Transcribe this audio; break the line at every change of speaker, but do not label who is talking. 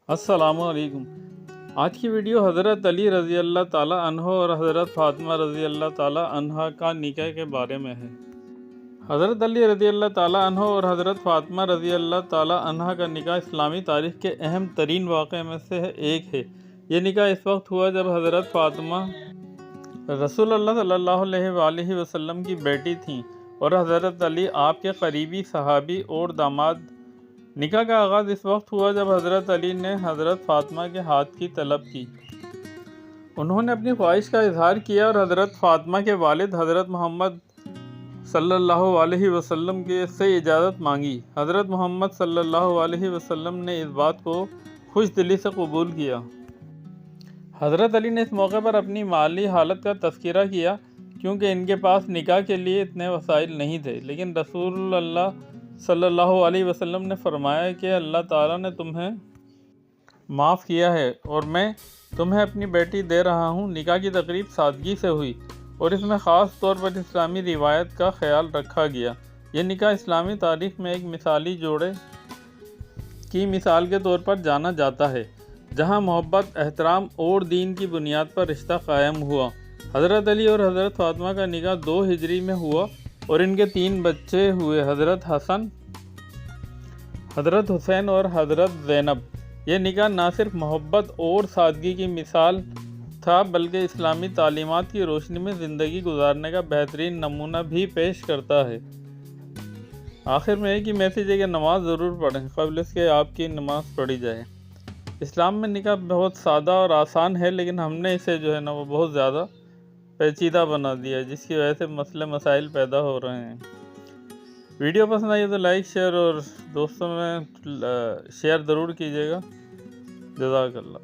अस्सलामु अलैकुम। आज की वीडियो हज़रत अली रज़ी अल्लाह ताला अन्हो और हज़रत फ़ातिमा रज़ी अल्लाह ताला अन्हा का निकाह के बारे में है। हज़रत अली रज़ी अल्लाह ताला अन्हो और हज़रत फ़ातिमा रज़ी अल्लाह ताला अन्हा का निकाह इस्लामी तारीख़ के अहम तरीन वाक़े में से एक है। ये निकाह इस वक्त हुआ जब हज़रत फ़ातिमा रसूलुल्लाह सल्लल्लाहु अलैहि वसल्लम की बेटी थीं और हज़रत अली आपके करीबी सहाबी और दामाद। निकाह का आगाज़ इस वक्त हुआ जब हज़रत अली ने हज़रत फ़ातिमा के हाथ की तलब की। उन्होंने अपनी ख्वाहिश का इजहार किया और हज़रत फ़ातिमा के वालिद हज़रत मोहम्मद सल्लल्लाहु अलैहि वसल्लम के से इजाज़त मांगी। हज़रत मोहम्मद सल्लल्लाहु अलैहि वसल्लम ने इस बात को खुश दिली से कबूल किया। हज़रत अली ने इस मौके पर अपनी माली हालत का तज़किरा किया क्योंकि इनके पास निकाह के लिए इतने वसाइल नहीं थे, लेकिन रसूलुल्लाह सल्लल्लाहु अलैहि वसल्लम ने फरमाया कि अल्लाह ताला ने तुम्हें माफ़ किया है और मैं तुम्हें अपनी बेटी दे रहा हूँ। निकाह की तकरीब सादगी से हुई और इसमें ख़ास तौर पर इस्लामी रिवायत का ख्याल रखा गया। यह निकाह इस्लामी तारीख़ में एक मिसाली जोड़े की मिसाल के तौर पर जाना जाता है, जहाँ मोहब्बत, एहतराम और दीन की बुनियाद पर रिश्ता कायम हुआ। हज़रत अली और हज़रत फ़ातिमा का निकाह 2 हिजरी में हुआ और इनके 3 बच्चे हुए, हज़रत हसन, हज़रत हुसैन और हज़रत ज़ैनब। यह निकाह ना सिर्फ मोहब्बत और सादगी की मिसाल था बल्कि इस्लामी तालीमात की रोशनी में ज़िंदगी गुजारने का बेहतरीन नमूना भी पेश करता है। आखिर में एक ही मैसेज है कि नमाज ज़रूर पढ़ें, क़ब्ल इसके आपकी नमाज पढ़ी जाए। इस्लाम में निकाह बहुत सादा और आसान है, लेकिन हमने इसे जो है ना वो बहुत ज़्यादा पेचीदा बना दिया है, जिसकी वजह से मसले मसाइल पैदा हो रहे हैं। वीडियो पसंद आई तो लाइक, शेयर और दोस्तों में शेयर ज़रूर कीजिएगा। जज़ाकल्लाह।